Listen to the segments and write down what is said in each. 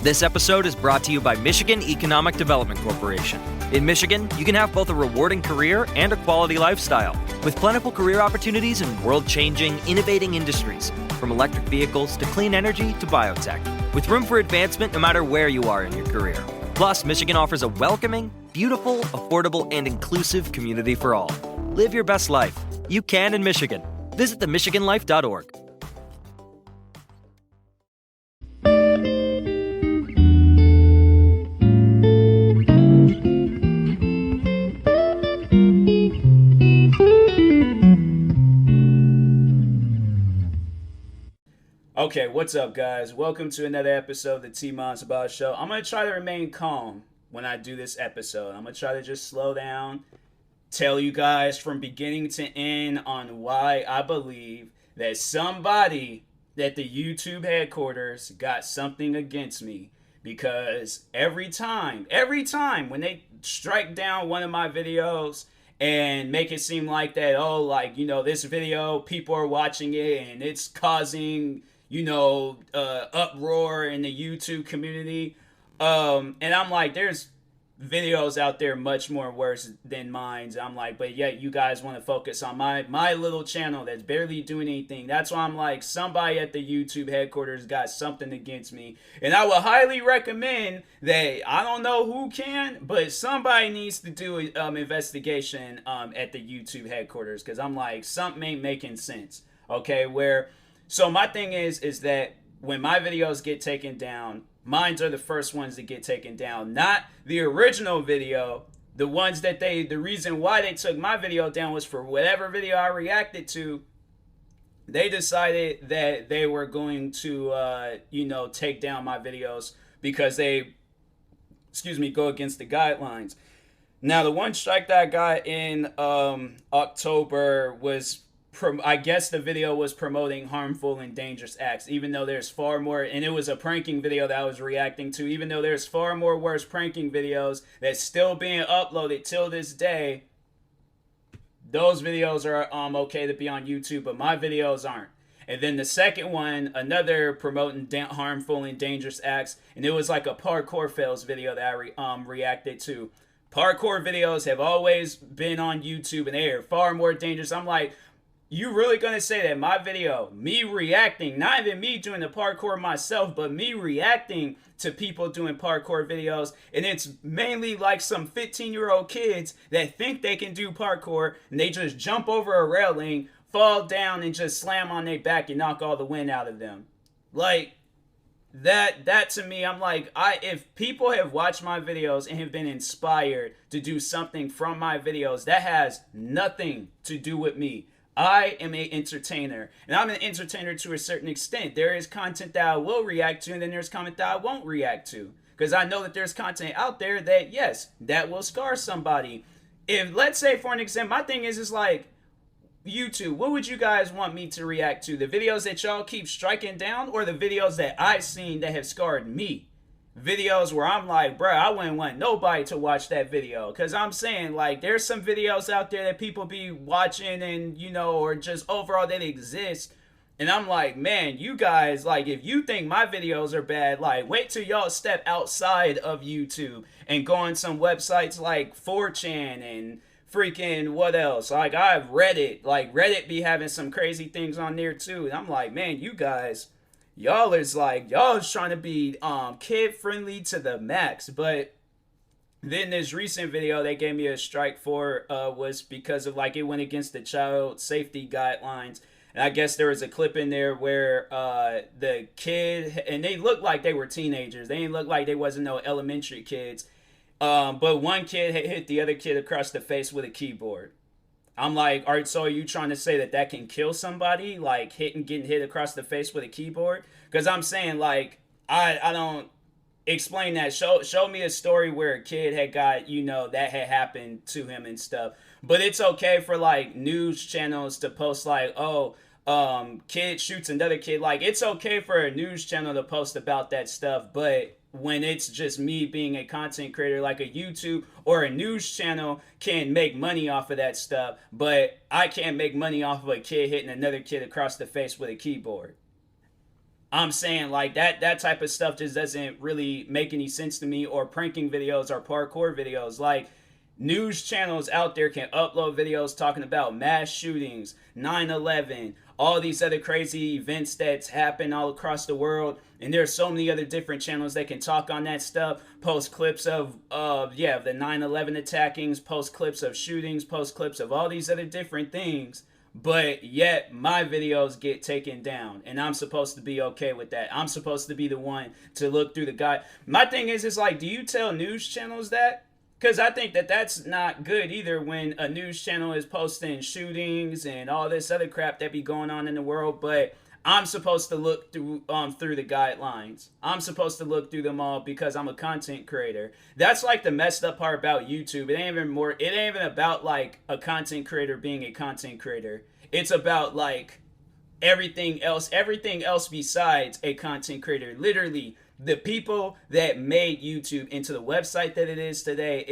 This episode is brought to you by Michigan Economic Development Corporation. In Michigan, you can have both a rewarding career and a quality lifestyle, with plentiful career opportunities in world-changing, innovating industries, from electric vehicles to clean energy to biotech, with room for advancement no matter where you are in your career. Plus, Michigan offers a welcoming, beautiful, affordable, and inclusive community for all. Live your best life. You can in Michigan. Visit themichiganlife.org. Okay, what's up, guys? Welcome to another episode of the TMossBoss Show. I'm going to try to remain calm when I do this episode. I'm going to try to just slow down, tell you guys from beginning to end on why I believe that somebody at the YouTube headquarters got something against me. Because every time when they strike down one of my videos and make it seem like that, oh, like, you know, this video, people are watching it and it's causing, you know, uproar in the YouTube community. And I'm like, there's videos out there much more worse than mine. I'm like, but yet you guys want to focus on my little channel that's barely doing anything. That's why I'm like, somebody at the YouTube headquarters got something against me. And I would highly recommend that, I don't know who can, but somebody needs to do an investigation at the YouTube headquarters. Because I'm like, something ain't making sense. Okay, so my thing is that when my videos get taken down, mines are the first ones to get taken down, not the original video. The ones that the reason why they took my video down was for whatever video I reacted to. They decided that they were going to, take down my videos because they, go against the guidelines. Now, the one strike that I got in October was, I guess the video was promoting harmful and dangerous acts, even though there's far more, and it was a pranking video that I was reacting to, even though there's far more worse pranking videos that's still being uploaded till this day. Those videos are okay to be on YouTube, but my videos aren't. And then the second one, another promoting harmful and dangerous acts, and it was like a parkour fails video that I reacted to. Parkour videos have always been on YouTube, and they are far more dangerous. I'm like, you really gonna say that my video, me reacting, not even me doing the parkour myself, but me reacting to people doing parkour videos, and it's mainly like some 15-year-old kids that think they can do parkour, and they just jump over a railing, fall down, and just slam on their back and knock all the wind out of them. Like, that to me, I'm like, if people have watched my videos and have been inspired to do something from my videos, that has nothing to do with me. I am an entertainer, and I'm an entertainer to a certain extent. There is content that I will react to, and then there's content that I won't react to. Because I know that there's content out there that, yes, that will scar somebody. If, let's say, for an example, my thing is like, YouTube, what would you guys want me to react to? The videos that y'all keep striking down, or the videos that I've seen that have scarred me? Videos where I'm like, bro, I wouldn't want nobody to watch that video. Because I'm saying, like, there's some videos out there that people be watching and, or just overall that exist. And I'm like, man, you guys, like, if you think my videos are bad, like, wait till y'all step outside of YouTube and go on some websites like 4chan and freaking what else? Like, I've Reddit. Like, Reddit be having some crazy things on there, too. And I'm like, man, you guys, y'all is trying to be kid friendly to the max. But then this recent video they gave me a strike for was because of, like, it went against the child safety guidelines. And I guess there was a clip in there where the kid, and they looked like they were teenagers, they didn't look like they wasn't no elementary kids, but one kid hit the other kid across the face with a keyboard. I'm like, all right, so are you trying to say that can kill somebody? Like, getting hit across the face with a keyboard? Because I'm saying, like, I don't explain that. Show me a story where a kid had got, that had happened to him and stuff. But it's okay for, like, news channels to post, like, oh, kid shoots another kid. Like, it's okay for a news channel to post about that stuff, but when it's just me being a content creator, like a YouTube or a news channel can make money off of that stuff, but I can't make money off of a kid hitting another kid across the face with a keyboard. I'm saying like that type of stuff just doesn't really make any sense to me. Or pranking videos or parkour videos. Like, news channels out there can upload videos talking about mass shootings, 9/11, all these other crazy events that's happen all across the world. And there's so many other different channels that can talk on that stuff, post clips of the 9/11 attackings, post clips of shootings, post clips of all these other different things. But yet my videos get taken down, and I'm supposed to be okay with that. I'm supposed to be the one to look through the guide. My thing is, it's like, do you tell news channels that? Because I think that that's not good either, when a news channel is posting shootings and all this other crap that be going on in the world. But I'm supposed to look through the guidelines. I'm supposed to look through them all because I'm a content creator. That's like the messed up part about YouTube. It ain't even about like a content creator being a content creator. It's about like everything else besides a content creator. Literally, the people that made YouTube into the website that it is today,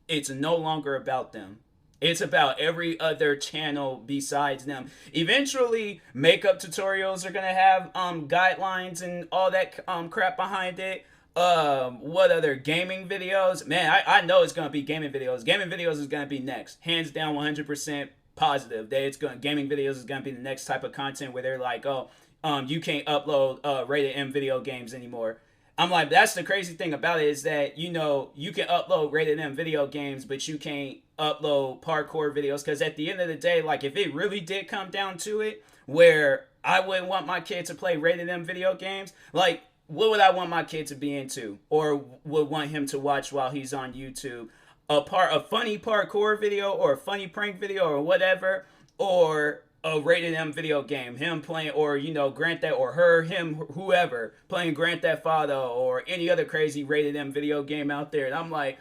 it's no longer about them. It's about every other channel besides them. Eventually, makeup tutorials are gonna have guidelines and all that crap behind it. What other gaming videos? Man, I know it's gonna be gaming videos. Gaming videos is gonna be next, hands down, 100% positive. That gaming videos is gonna be the next type of content where they're like, you can't upload rated M video games anymore. I'm like, that's the crazy thing about it, is that, you can upload rated M video games, but you can't upload parkour videos. Because at the end of the day, like, if it really did come down to it, where I wouldn't want my kid to play rated M video games, like, what would I want my kid to be into, or would want him to watch while he's on YouTube? A funny parkour video, or a funny prank video, or whatever, or a rated M video game, him playing, or Grand Theft, or whoever playing Grand Theft Auto, or any other crazy rated M video game out there. And I'm like,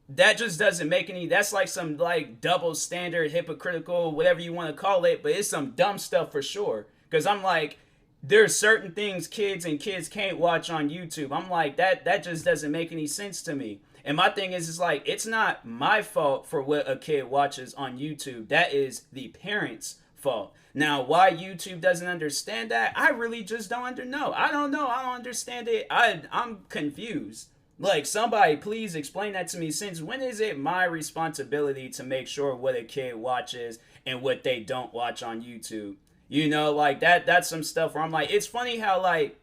that just doesn't make any. That's like some like double standard, hypocritical, whatever you want to call it, but it's some dumb stuff for sure. Because I'm like, there's certain things kids can't watch on YouTube. I'm like, that just doesn't make any sense to me. And my thing is like, it's not my fault for what a kid watches on YouTube. That is the parents' fault. Now, why YouTube doesn't understand that, I really just don't know. I don't understand it. I'm confused. Like, somebody please explain that to me. Since when is it my responsibility to make sure what a kid watches and what they don't watch on YouTube? Like, that's some stuff where I'm like, it's funny how, like,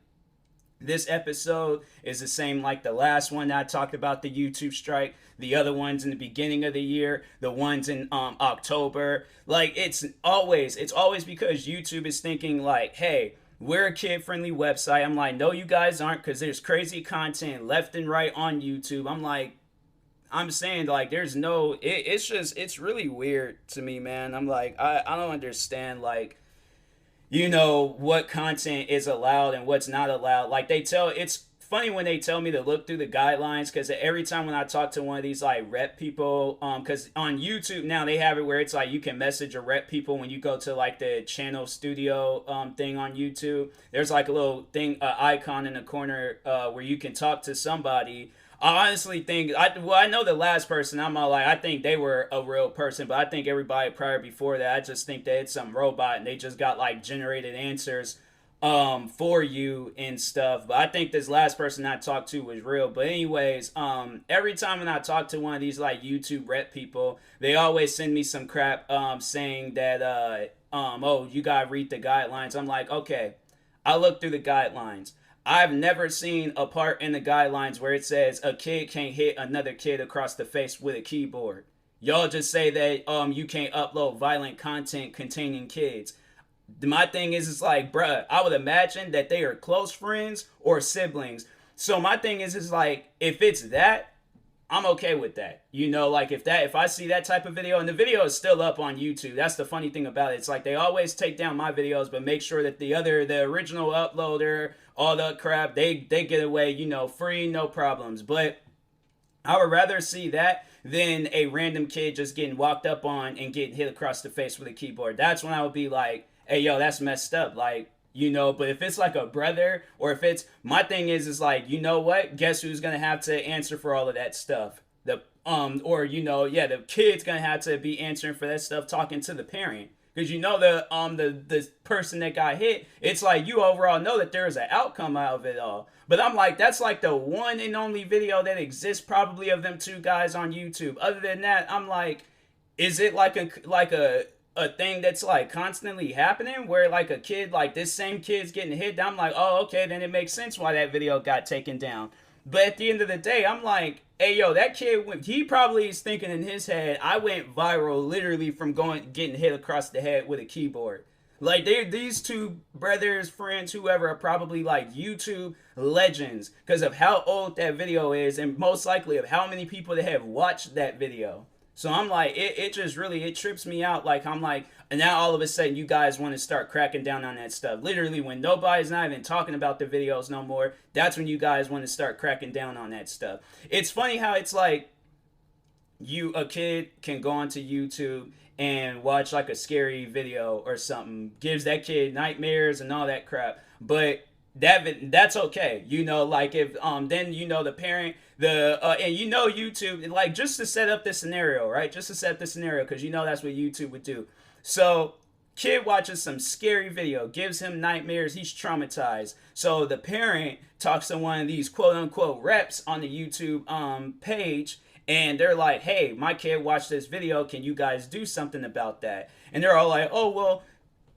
this episode is the same like the last one that I talked about, the YouTube strike, the other ones in the beginning of the year, the ones in October. Like, it's always because YouTube is thinking like, hey, we're a kid-friendly website. I'm like, no, you guys aren't, because there's crazy content left and right on YouTube. I'm saying like, there's no, it's really weird to me, man. I'm like, I don't understand, like, what content is allowed and what's not allowed. Like, it's funny when they tell me to look through the guidelines, because every time when I talk to one of these like rep people, because on YouTube now they have it where it's like you can message or rep people when you go to like the channel studio thing on YouTube. There's like a little thing, icon in the corner where you can talk to somebody. I honestly think, I know the last person, I think they were a real person, but I think everybody prior before that, I just think that it's some robot and they just got like generated answers for you and stuff. But I think this last person I talked to was real. But anyways, every time when I talk to one of these like YouTube rep people, they always send me some crap saying that you gotta read the guidelines. I'm like, okay, I look through the guidelines. I've never seen a part in the guidelines where it says a kid can't hit another kid across the face with a keyboard. Y'all just say that you can't upload violent content containing kids. My thing is, it's like, bruh, I would imagine that they are close friends or siblings. So my thing is like, if it's that, I'm okay with that. Like, if I see that type of video, and the video is still up on YouTube. That's the funny thing about it. It's like they always take down my videos, but make sure that the original uploader, all that crap, they get away, free, no problems. But I would rather see that than a random kid just getting walked up on and getting hit across the face with a keyboard. That's when I would be like, hey, yo, that's messed up. Like, but if it's like a brother, or if it's, my thing is like, you know what? Guess who's going to have to answer for all of that stuff? The kid's going to have to be answering for that stuff, talking to the parent. because you know the person that got hit. It's like you overall know that there is an outcome out of it all. But I'm like, that's like the one and only video that exists probably of them two guys on YouTube. Other than that, I'm like, is it like a thing that's like constantly happening where like a kid, like this same kid's getting hit? I'm like, oh, okay, then it makes sense why that video got taken down. But at the end of the day, I'm like, hey, yo, that kid he probably is thinking in his head, I went viral literally from getting hit across the head with a keyboard. Like, these two brothers, friends, whoever, are probably like YouTube legends because of how old that video is, and most likely of how many people that have watched that video. So I'm like, it just really, it trips me out. Like, I'm like, and now all of a sudden you guys want to start cracking down on that stuff. Literally, when nobody's not even talking about the videos no more, that's when you guys want to start cracking down on that stuff. It's funny how it's like, a kid can go onto YouTube and watch like a scary video or something, gives that kid nightmares and all that crap, but that's okay, you know. Like, if then you know the parent, and you know YouTube, like, just to set up this scenario, right? Just to set up the scenario, because you know that's what YouTube would do. So kid watches some scary video, gives him nightmares, he's traumatized. So the parent talks to one of these quote unquote reps on the YouTube page, and they're like, hey, my kid watched this video, can you guys do something about that? And they're all like, oh, well,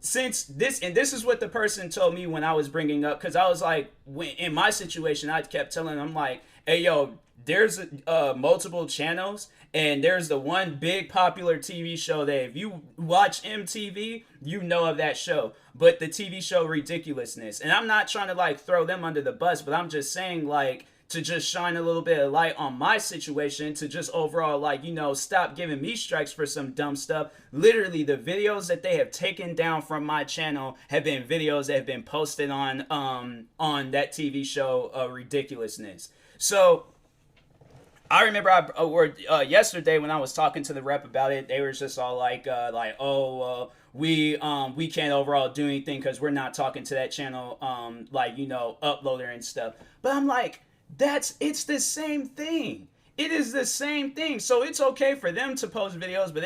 since this, and this is what the person told me when I was bringing up, because I was like, in my situation, I kept telling them, like, hey, yo, there's multiple channels, and there's the one big popular TV show that if you watch MTV, you know of that show. But the TV show Ridiculousness, and I'm not trying to like throw them under the bus, but I'm just saying, like, to just shine a little bit of light on my situation, to just overall, like, you know, stop giving me strikes for some dumb stuff. Literally, the videos that they have taken down from my channel have been videos that have been posted on that TV show, Ridiculousness. So I remember yesterday when I was talking to the rep about it, they were just all like, we can't overall do anything because we're not talking to that channel, like, you know, uploader and stuff. But I'm like, it's the same thing. It is the same thing. So it's okay for them to post videos, but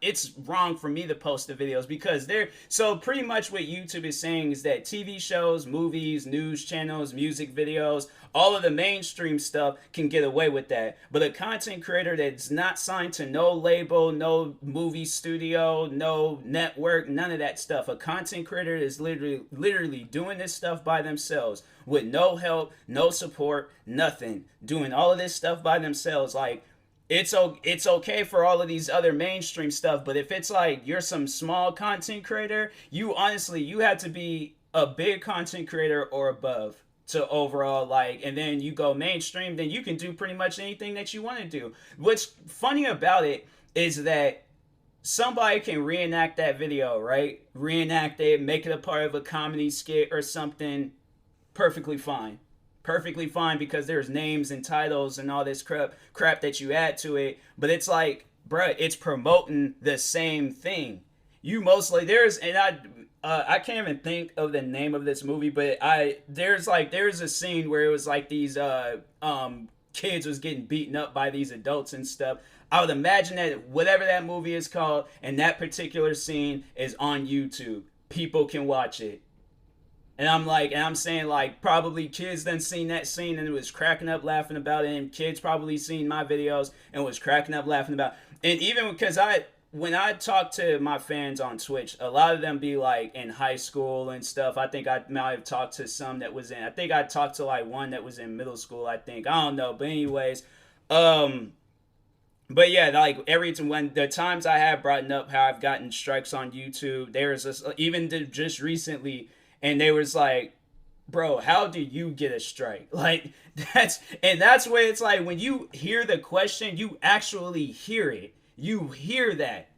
it's wrong for me to post the videos, because so pretty much what YouTube is saying is that TV shows, movies, news channels, music videos, all of the mainstream stuff can get away with that. But a content creator that's not signed to no label, no movie studio, no network, none of that stuff. A content creator is literally doing this stuff by themselves with no help, no support, nothing. Doing all of this stuff by themselves. Like, it's okay for all of these other mainstream stuff, but if it's like you're some small content creator, you have to be a big content creator or above to overall, like, and then you go mainstream, then you can do pretty much anything that you want to do. What's funny about it is that somebody can reenact that video, right? Reenact it, make it a part of a comedy skit or something, perfectly fine. Perfectly fine, because there's names and titles and all this crap that you add to it. But it's like, bruh, it's promoting the same thing. You mostly, I can't even think of the name of this movie, but there's a scene where it was like these kids was getting beaten up by these adults and stuff. I would imagine that whatever that movie is called and that particular scene is on YouTube. People can watch it. And I'm saying, like, probably kids done seen that scene and was cracking up laughing about it, and kids probably seen my videos and was cracking up laughing about it. And even because when I talk to my fans on Twitch, a lot of them be like in high school and stuff. I think I might have talked to some that was I think I talked to like one that was in middle school, I think. I don't know. But anyways, but yeah, like when the times I have brought up how I've gotten strikes on YouTube, there was this, even just recently, and they was like, bro, how do you get a strike? Like, that's where it's like, when you hear the question, you actually hear it. You hear that.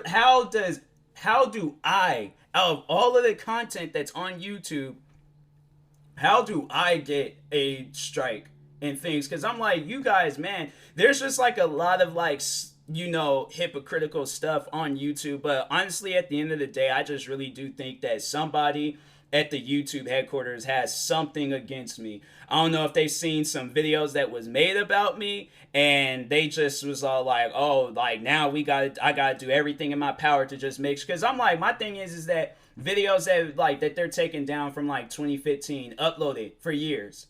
How do I, out of all of the content that's on YouTube, how do I get a strike and things? Because I'm like, you guys, man, there's just like a lot of like, you know, hypocritical stuff on YouTube. But honestly, at the end of the day, I just really do think that somebody at the YouTube headquarters has something against me. I don't know if they've seen some videos that was made about me and they just was all like, oh, like now I gotta do everything in my power to just make sure. Because I'm like, my thing is that videos that they're taking down from like 2015, uploaded for years.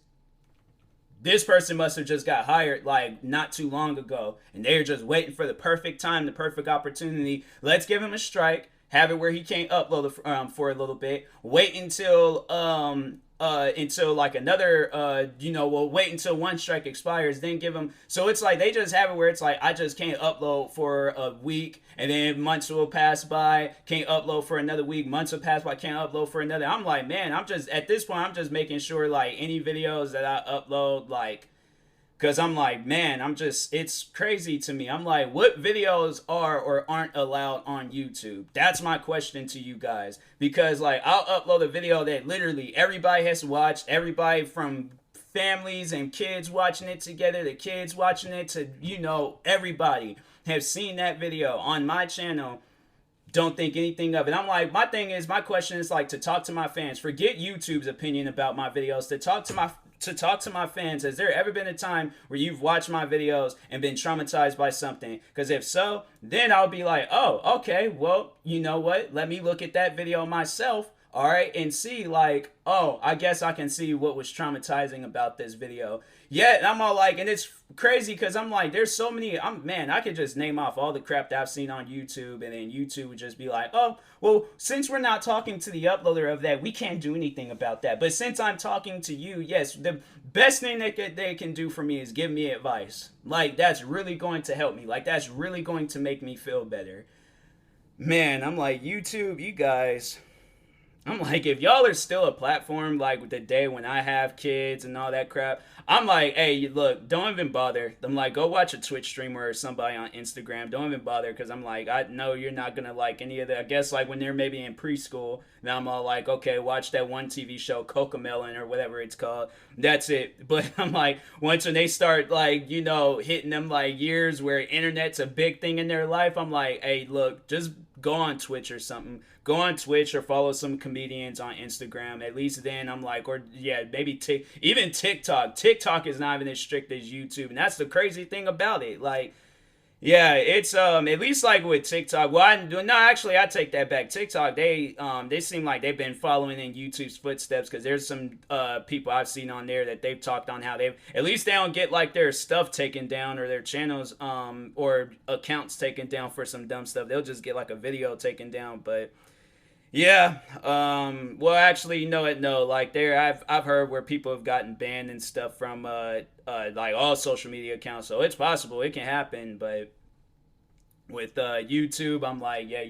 This person must have just got hired like not too long ago, and they're just waiting for the perfect time, the perfect opportunity. Let's give him a strike, have it where he can't upload for a little bit. Wait until like another wait until one strike expires, then give him. So it's like they just have it where it's like I just can't upload for a week, and then months will pass by, can't upload for another week, months will pass by, can't upload for another. I'm like, man, I'm just at this point I'm just making sure like any videos that I upload, like, because I'm like, man, it's crazy to me. I'm like, what videos are or aren't allowed on YouTube? That's my question to you guys. Because, like, I'll upload a video that literally everybody has watched. Everybody from families and kids watching it together, the kids watching it to, everybody have seen that video on my channel. Don't think anything of it. I'm like, my question is like to talk to my fans. Forget YouTube's opinion about my videos. To talk to my fans. Has there ever been a time where you've watched my videos and been traumatized by something? Because if so, then I'll be like, oh, okay, well, you know what? Let me look at that video myself, all right, and see like, oh, I guess I can see what was traumatizing about this video. Yeah, and I'm all like, and it's crazy because I'm like, there's so many, I could just name off all the crap that I've seen on YouTube, and then YouTube would just be like, oh, well, since we're not talking to the uploader of that, we can't do anything about that. But since I'm talking to you, yes, the best thing they can do for me is give me advice. Like, that's really going to help me. Like, that's really going to make me feel better. Man, I'm like, YouTube, you guys, I'm like, if y'all are still a platform like the day when I have kids and all that crap, I'm like, hey, look, don't even bother. I'm like, go watch a Twitch streamer or somebody on Instagram. Don't even bother, because I'm like, I know you're not going to like any of that. I guess like when they're maybe in preschool, now I'm all like, okay, watch that one TV show, Cocomelon or whatever it's called. That's it. But I'm like, once when they start like, hitting them like years where internet's a big thing in their life, I'm like, hey, look, just go on Twitch or something. Go on Twitch or follow some comedians on Instagram. At least then I'm like, or yeah, maybe even TikTok. TikTok is not even as strict as YouTube, and that's the crazy thing about it. Like, yeah, it's at least like with TikTok. Well, I take that back. TikTok, they seem like they've been following in YouTube's footsteps, because there's some people I've seen on there that they've talked on how at least they don't get like their stuff taken down or their channels or accounts taken down for some dumb stuff. They'll just get like a video taken down, but. Yeah, well, actually, no, like I've heard where people have gotten banned and stuff from like all social media accounts, so it's possible it can happen. But with YouTube, I'm like, yeah,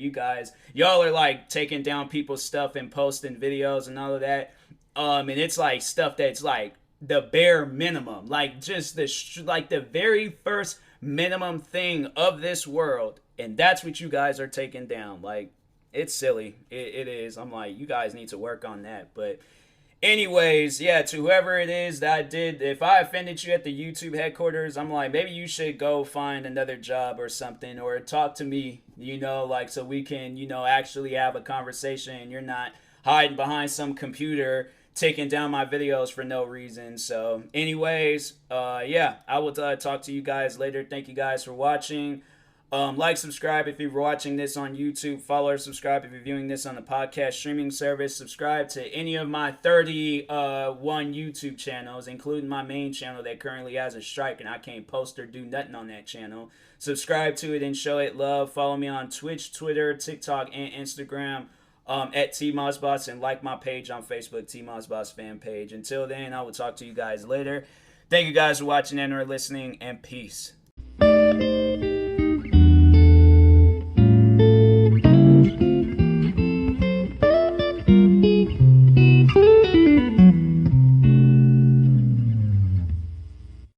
y'all are like taking down people's stuff and posting videos and all of that, and it's like stuff that's like the bare minimum, like just the very first minimum thing of this world, and that's what you guys are taking down, like. It's silly. It is. I'm like, you guys need to work on that. But anyways, yeah, to whoever it is that I did, if I offended you at the YouTube headquarters, I'm like, maybe you should go find another job or something, or talk to me, like so we can, actually have a conversation, and you're not hiding behind some computer taking down my videos for no reason. So anyways, yeah, I will talk to you guys later. Thank you guys for watching. Like, subscribe if you're watching this on YouTube. Follow or subscribe if you're viewing this on the podcast streaming service. Subscribe to any of my 31 YouTube channels, including my main channel that currently has a strike and I can't post or do nothing on that channel. Subscribe to it and show it love. Follow me on Twitch, Twitter, TikTok, and Instagram at TMossBoss, and like my page on Facebook, TMossBoss fan page. Until then, I will talk to you guys later. Thank you guys for watching and or listening, and peace.